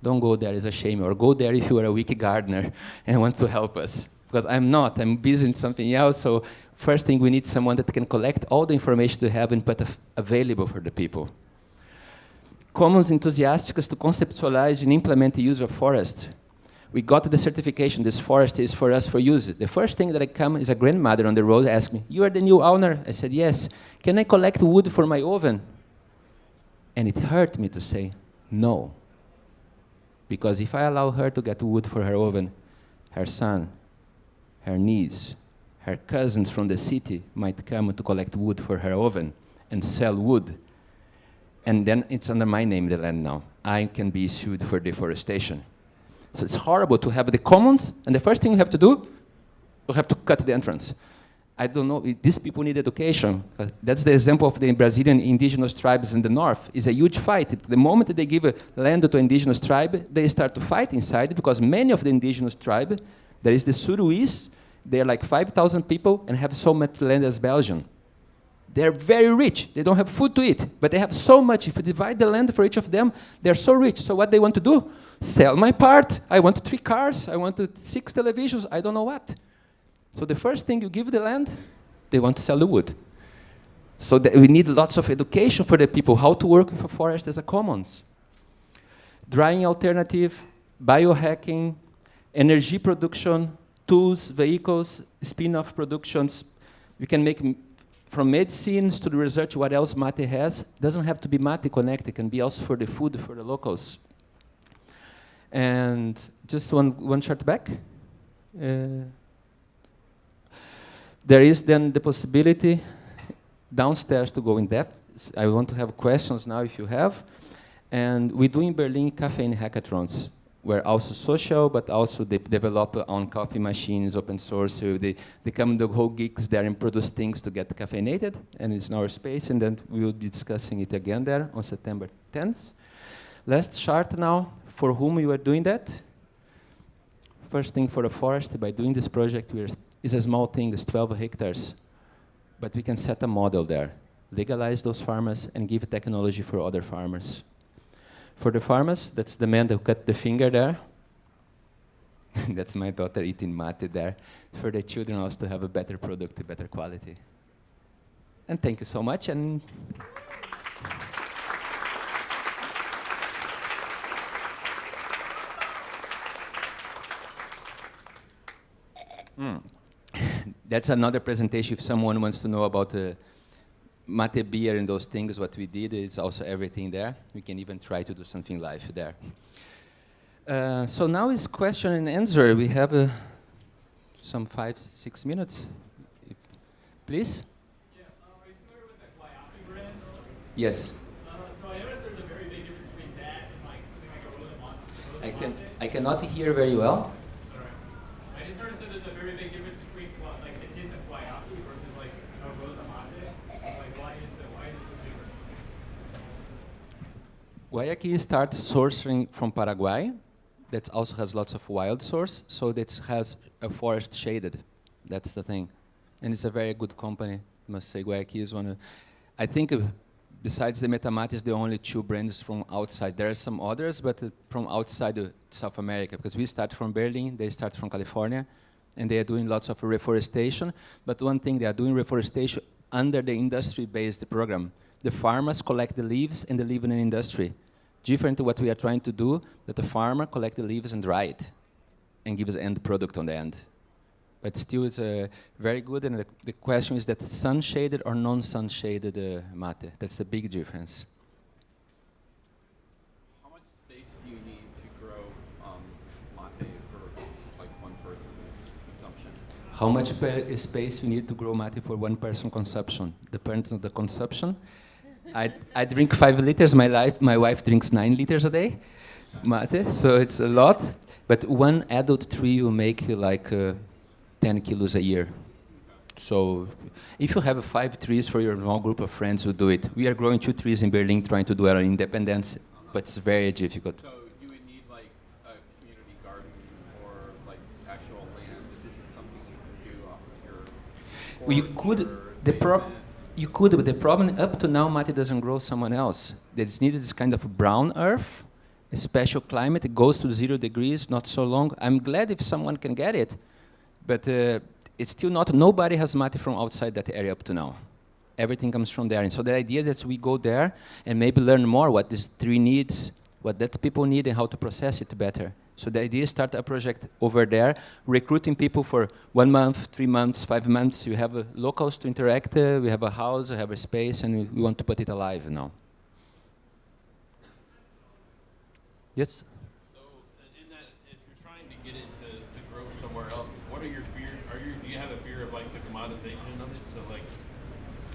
Don't go there, it's a shame. Or go there if you are a wiki gardener and want to help us. Because I'm not, I'm busy in something else. So first thing, we need someone that can collect all the information we have and put available for the people. Commons enthusiasts to conceptualize and implement the use of forest. We got the certification, this forest is for us for use. The first thing that I come is a grandmother on the road asked me, you are the new owner? I said, yes. Can I collect wood for my oven? And it hurt me to say no. Because if I allow her to get wood for her oven, her son, her niece, her cousins from the city might come to collect wood for her oven and sell wood. And then it's under my name, the land now. I can be sued for deforestation. So it's horrible to have the commons, and the first thing you have to do, you have to cut the entrance. I don't know, these people need education. That's the example of the Brazilian indigenous tribes in the north. It's a huge fight. The moment that they give a land to an indigenous tribe, they start to fight inside because many of the indigenous tribes, there is the Suruís, they're like 5,000 people and have so much land as Belgium. They're very rich. They don't have food to eat, but they have so much. If you divide the land for each of them, they're so rich. So what they want to do? Sell my part. I want 3 cars. I want 6 televisions. I don't know what. So the first thing you give the land, they want to sell the wood. So we need lots of education for the people, how to work with a forest as a commons. Drying alternative, biohacking, energy production, tools, vehicles, spin-off productions. We can make from medicines to the research what else mate has. It doesn't have to be mate connected, it can be also for the food for the locals. And just one chart back. There is then the possibility downstairs to go in depth. I want to have questions now if you have. And we do in Berlin caffeine hackathons, where also social, but also they develop on coffee machines, open source. So they come the whole geeks there and produce things to get caffeinated, and it's in our space, and then we will be discussing it again there on September 10th. Last chart now, for whom we are doing that. First thing for the forest, by doing this project, it's a small thing, it's 12 hectares, but we can set a model there, legalize those farmers and give technology for other farmers. For the farmers, that's the man who cut the finger there. That's my daughter eating mate there. For the children also to have a better product, a better quality. And thank you so much. And that's another presentation if someone wants to know about the mate beer and those things, what we did, it's also everything there. We can even try to do something live there. So now is question and answer. We have some 5-6 minutes. Please? Yeah, are you familiar with the Guayapi brand? Yes. So I noticed there's a very big difference between that and like something like a Rosa Monte. I cannot hear very well. Sorry. I just noticed that there's a very big difference between like the taste of Guayapi versus like a Rosa Monte. Like why is so different? Guayaquil starts sourcing from Paraguay. That also has lots of wild source, so that has a forest shaded. That's the thing. And it's a very good company, I must say. Guayaquil is one of, I think besides the Metamate is the only two brands from outside. There are some others, but from outside South America, because we start from Berlin, they start from California, and they are doing lots of reforestation. But one thing, they are doing reforestation under the industry-based program. The farmers collect the leaves and they live in an industry. Different to what we are trying to do, that the farmer collect the leaves and dry it, and give us end product on the end. But still, it's very good, and the question is that sun-shaded or non-sun-shaded mate. That's the big difference. How much space do you need to grow mate for like one person's consumption? How much space you need to grow mate for one person consumption? Depends on the consumption. I drink 5 liters. My wife drinks 9 liters a day, mate. So it's a lot. But one adult tree will make like 10 kilos a year. So if you have 5 trees for your small group of friends who do it, we are growing 2 trees in Berlin trying to do our independence, but it's very difficult. So you would need like a community garden or like actual land. This isn't something you can do off of your Well, you porch could. or You could, but the problem up to now, mate doesn't grow somewhere else. It's needed this kind of brown earth, a special climate. It goes to 0 degrees, not so long. I'm glad if someone can get it, but it's still not. Nobody has mate from outside that area up to now. Everything comes from there. And so the idea that we go there and maybe learn more what this tree needs, what that people need, and how to process it better. So the idea is start a project over there, recruiting people for 1 month, 3 months, 5 months. You have locals to interact, we have a house, we have a space, and we want to put it alive now. Yes? So in that, if you're trying to get it to grow somewhere else, what are your fears? Do you have a fear of like the commoditization of it?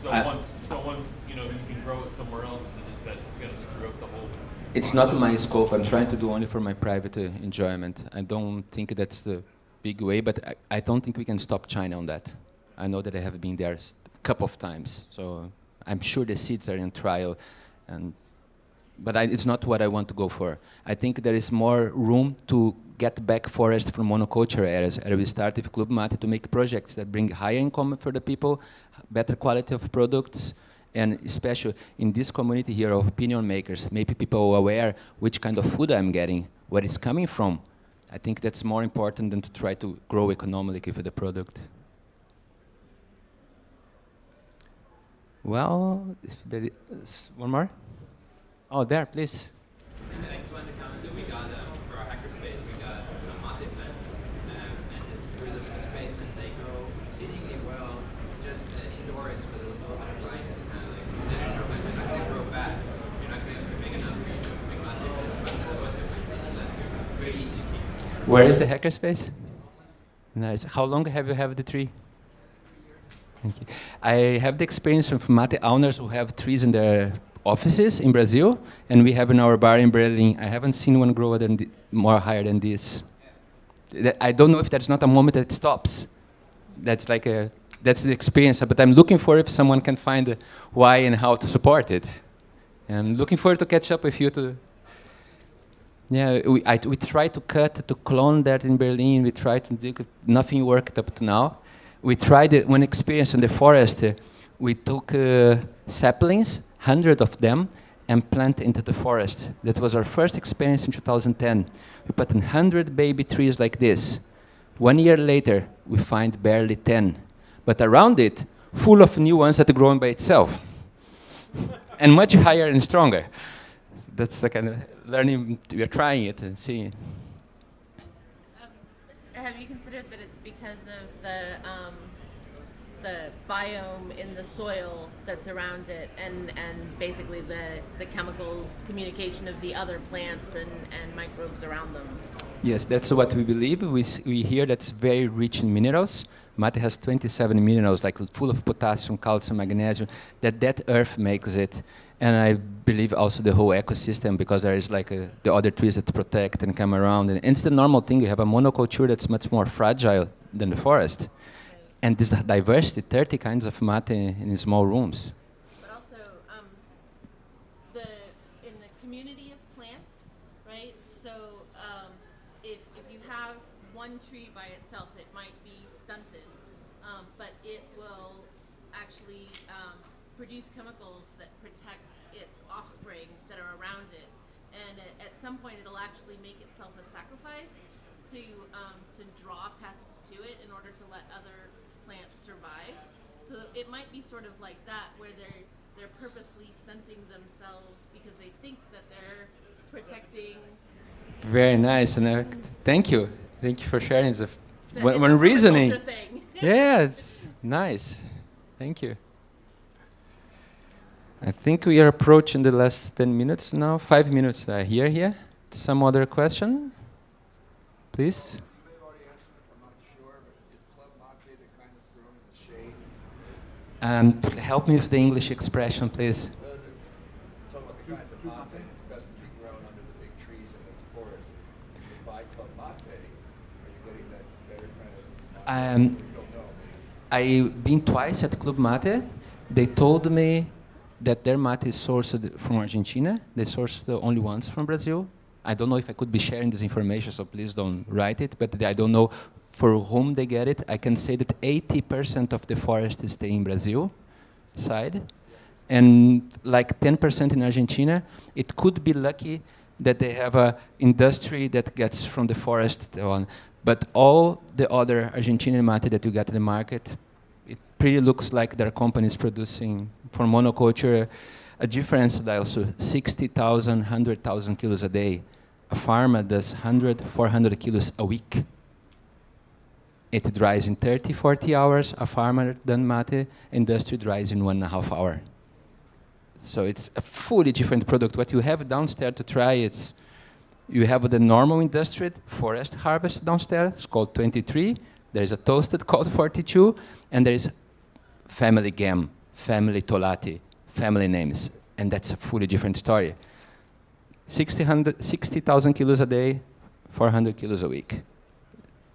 So once you know you can grow it somewhere else, is that going to screw up the whole? It's not my scope. I'm trying to do only for my private enjoyment. I don't think that's the big way, but I don't think we can stop China on that. I know that I have been there a couple of times, so I'm sure the seeds are in trial, but it's not what I want to go for. I think there is more room to get back forest from monoculture areas. And we start with Club Mate to make projects that bring higher income for the people, better quality of products, and especially in this community here of opinion makers, maybe people are aware which kind of food I'm getting, where it's coming from. I think that's more important than to try to grow economically for the product. Well, if there is one more? Oh, there, please. I just wanted to comment that we got, for our hackerspace, we got some mate plants, and just grew them in the space, and they grow exceedingly well, just indoors with a little bit of light. It's kind of like standard indoor plants. They're not going to grow fast. You're not going to be big enough for you to make mate plants, but they're very easy to keep. Where is the hackerspace? Nice. How long have you had the tree? Thank you. I have the experience of mate owners who have trees in their offices in Brazil, and we have in our bar in Berlin. I haven't seen one grow more higher than this. I don't know if there's not a moment that it stops. That's the experience, but I'm looking for if someone can find why and how to support it. I'm looking forward to catch up with you to. Yeah, we tried to clone that in Berlin. We tried to do nothing worked up to now. We tried one experience in the forest. We took saplings, 100 of them, and plant into the forest. That was our first experience in 2010. We put 100 baby trees like this. 1 year later, we find barely 10. But around it, full of new ones that are growing by itself. And much higher and stronger. That's the kind of learning, we are trying it and seeing. Have you considered that it's because of the biome in the soil that's around it, and basically the chemical communication of the other plants and microbes around them? Yes, that's what we believe. We hear that's very rich in minerals. Mate has 27 minerals, like full of potassium, calcium, magnesium, that earth makes it. And I believe also the whole ecosystem, because there is like the other trees that protect and come around. And it's the normal thing. You have a monoculture that's much more fragile than the forest. Right. And this diversity, 30 kinds of mate in small rooms. But also, in the community of plants, right? So if you have one tree by itself, it might be stunted, but it will actually produce chemicals that protect its offspring that are around it, and at some point it'll actually make itself a sacrifice to draw pests to it in order to let other plants survive. So it might be sort of like that, where they're purposely stunting themselves because they think that they're protecting. Very nice, and thank you for sharing one reasoning. Thing. Yeah, it's nice. Thank you. I think we are approaching the last 10 minutes now. 5 minutes here. Some other question? Please? You may have already answered it, I'm not sure, but is club mate the kind that's grown in the shade? Help me with the English expression, please. Talk about the kinds of mate, it's best to be grown under the big trees in the forest. If you buy club mate, are you getting that better kind of mate? You don't know. I've been twice at Club Mate. They told me that their mate is sourced from Argentina. They source the only ones from Brazil. I don't know if I could be sharing this information, so please don't write it, but I don't know for whom they get it. I can say that 80% of the forest is staying in Brazil side, and like 10% in Argentina. It could be lucky that they have an industry that gets from the forest on, but all the other Argentinian mate that you get in the market, it pretty looks like their company is producing for monoculture a difference that also 60,000, 100,000 kilos a day. A farmer does 100, 400 kilos a week. It dries in 30, 40 hours. A farmer done mate, industry dries in 1.5 hours. So it's a fully different product. What you have downstairs to try, you have the normal industry forest harvest downstairs, it's called 23. There is a toasted called 42, and there is family gam, family tolati, family names, and that's a fully different story. 60,000 kilos a day, 400 kilos a week.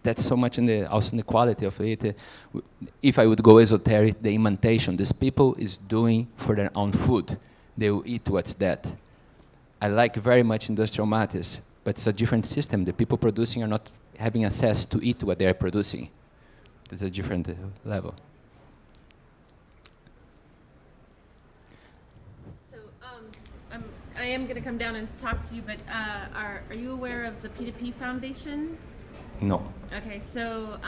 That's so much also in the quality of it. If I would go esoteric, the imantation, this people is doing for their own food. They will eat what's that. I like very much industrial matters, but it's a different system. The people producing are not having access to eat what they are producing. It's a different level. I am going to come down and talk to you, but are you aware of the P2P Foundation? No. Okay, so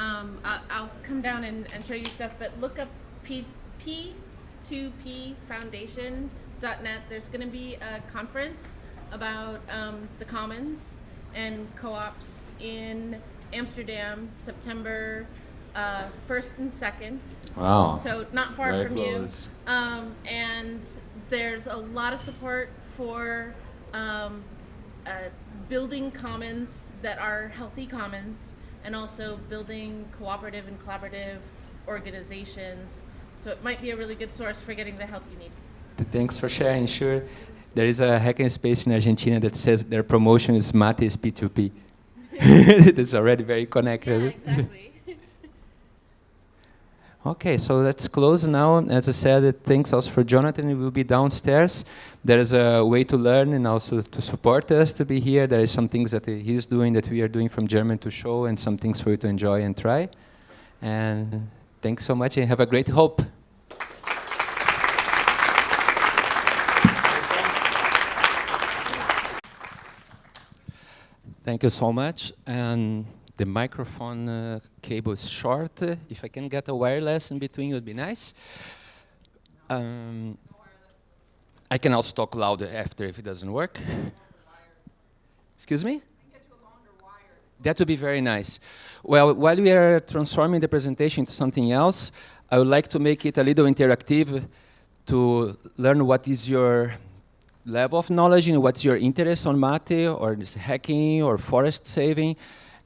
I'll come down and show you stuff, but look up P2pfoundation.net. There's going to be a conference about the commons and co-ops in Amsterdam, September 1st and 2nd. Wow. So not far very from close. you. And there's a lot of support for building commons that are healthy commons, and also building cooperative and collaborative organizations. So it might be a really good source for getting the help you need. Thanks for sharing. Sure. There is a hacking space in Argentina that says their promotion is Mate is P2P. It's already very connected. Yeah, exactly. Okay, so let's close now. As I said, thanks also for Jonathan. He will be downstairs. There is a way to learn and also to support us to be here. There is some things that he's doing that we are doing from German to show, and some things for you to enjoy and try. And thanks so much, and have a great hope. Thank you so much. And the microphone cable is short. If I can get a wireless in between, it would be nice. I can also talk louder after if it doesn't work. Excuse me? That would be very nice. Well, while we are transforming the presentation into something else, I would like to make it a little interactive to learn what is your level of knowledge and what's your interest on Mate or this hacking or forest saving.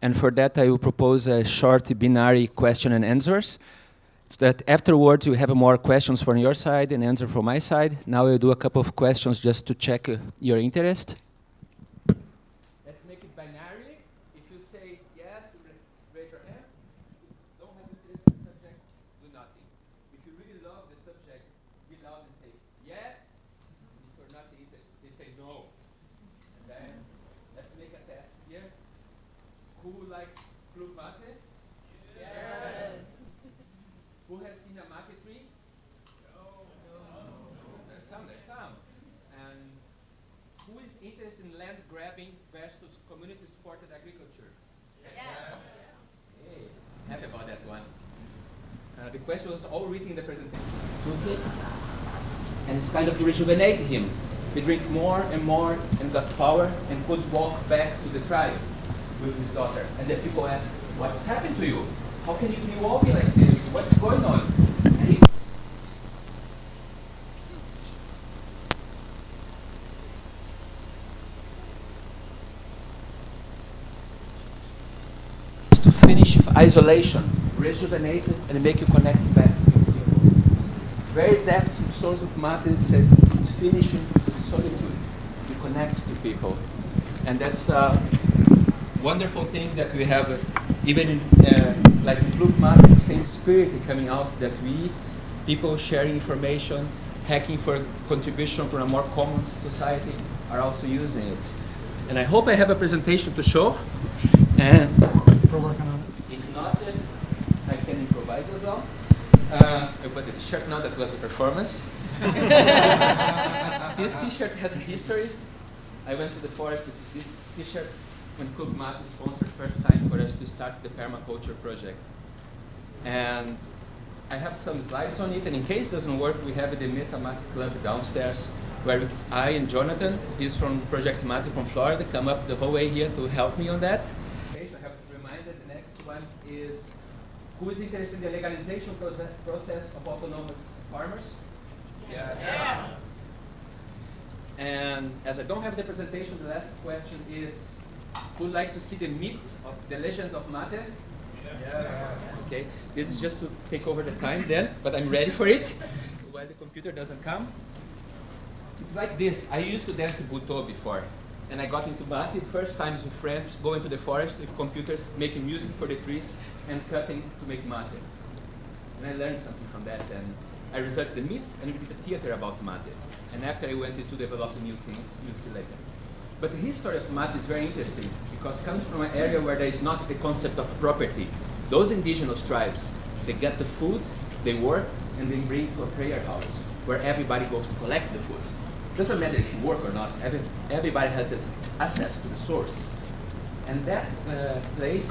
And for that, I will propose a short binary question and answers. So that afterwards, you have more questions from your side and answer from my side. Now I'll do a couple of questions just to check your interest. Let's make it binary. If you say yes, raise your hand. Don't have interest in the subject, do nothing. If you really love the subject, be loud and say yes. If you're not interested, they say no. And then let's make a test here. Who likes Club Mate? Yes. Who has seen a mate tree? No. There's some. And who is interested in land grabbing versus community-supported agriculture? Yes. Hey, happy about that one. The question was all written in the presentation. And it's kind of to rejuvenate him. He drank more and more and got power and could walk back to the tribe with his daughter. And then people ask, what's happened to you? How can you be walking like this? What's going on? And he to finish isolation, rejuvenate it, and make you connect back with people. Very depth source of Mate says it's finishing with solitude. You connect to people. And that's a wonderful thing that we have even in like in Club Mate, same spirit coming out that we, people sharing information, hacking for contribution for a more common society are also using it. And I hope I have a presentation to show. And We're working on it. if not, I can improvise as well. I put the t-shirt now, that was a performance. This t-shirt has a history. I went to the forest with this t-shirt when Club Mate sponsored first time for us to start the Permaculture project. And I have some slides on it, and in case it doesn't work, we have the Mate Club downstairs, where I and Jonathan, he's from Project Mate from Florida, come up the whole way here to help me on that. Okay, so I have to remind that the next one is, who is interested in the legalization process of autonomous farmers? Yes. Yeah. And as I don't have the presentation, the last question is, who would like to see the myth of the legend of Mate? Yes. Okay, this is just to take over the time then, but I'm ready for it while the computer doesn't come. It's like this. I used to dance buto before, and I got into Mate first times with friends, going to the forest with computers, making music for the trees, and cutting to make Mate. And I learned something from that, and I researched the myth, and we did a theater about Mate. And after I went into developing new things, you'll see later. But the history of Mate is very interesting, because it comes from an area where there is not the concept of property. Those indigenous tribes, they get the food, they work, and they bring it to a prayer house, where everybody goes to collect the food. Doesn't matter if you work or not, everybody has the access to the source. And that place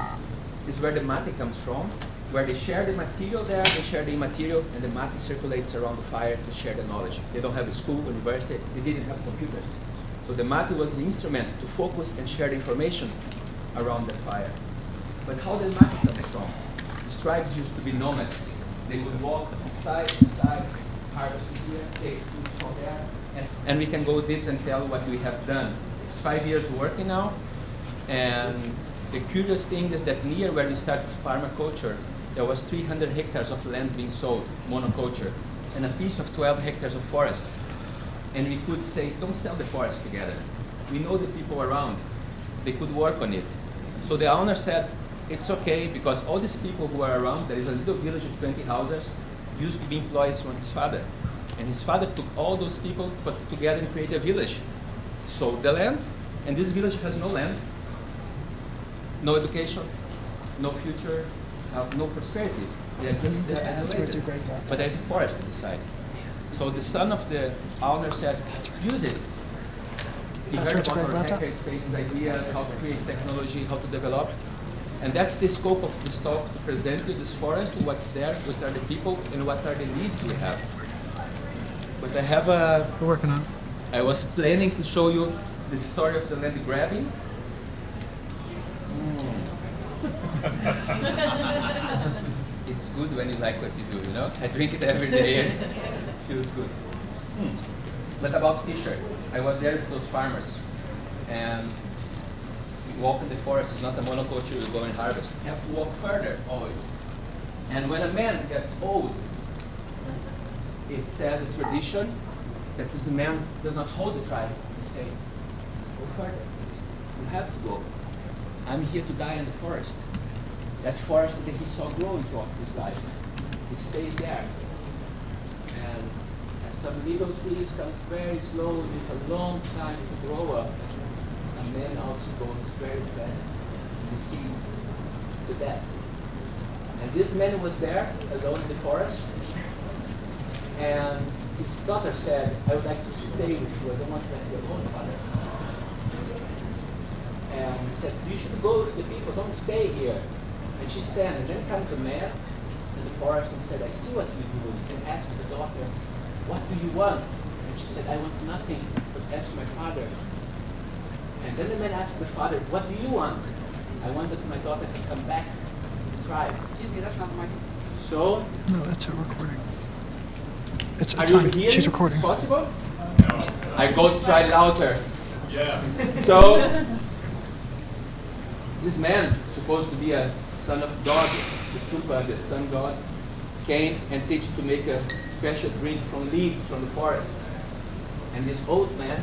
is where the Mate comes from, where they share the material there, they share the immaterial, and the Mate circulates around the fire to share the knowledge. They don't have a school, university, they didn't have computers. So the Mate was the instrument to focus and share the information around the fire. But how the Mate comes from? The tribes used to be nomads. They would walk side to side, harvest here, take food from there, and we can go deep and tell what we have done. It's 5 years working now, and the curious thing is that near where we started Permaculture, there was 300 hectares of land being sold, monoculture, and a piece of 12 hectares of forest. And we could say, don't sell the forest together. We know the people around. They could work on it. So the owner said, it's okay, because all these people who are around, there is a little village of 20 houses, used to be employees from his father. And his father took all those people, put together and created a village. Sold the land, and this village has no land, no education, no future, no prosperity. They are just isolated. But there's a forest on the side. So the son of the owner said, use it. He heard about our hackerspaces ideas, how to create technology, how to develop. And that's the scope of this talk, to present you this forest, what's there, what are the people, and what are the needs we have. But I have a... We're working on it. I was planning to show you the story of the land grabbing. It's good when you like what you do, you know? I drink it every day and it feels good. But about t-shirt, I was there with those farmers, and you walk in the forest. It's not a monoculture, you go and harvest. You have to walk further always. And when a man gets old, it says a tradition that this man does not hold the tribe. He say, go further. You have to go. I'm here to die in the forest. That forest that he saw growing throughout his life, it stays there. And as some little trees comes very slowly, with a long time to grow up, a man also goes very fast and sees to death. And this man was there, alone in the forest, and his daughter said, I would like to stay with you, I don't want to let you alone, father. And he said, you should go to the people, don't stay here. And she stands, and then comes a man in the forest and said, I see what you do. And asked the daughter, what do you want? And she said, I want nothing, but ask my father. And then the man asked the father, what do you want? I want that my daughter can come back to the tribe. Excuse me, that's not my... So? No, that's her recording. It's Are you fine. here? She's recording. It's possible? No. I go to try louder. Yeah. So, this man, supposed to be a son of God, the Tupa, the sun god, came and teach to make a special drink from leaves from the forest. And this old man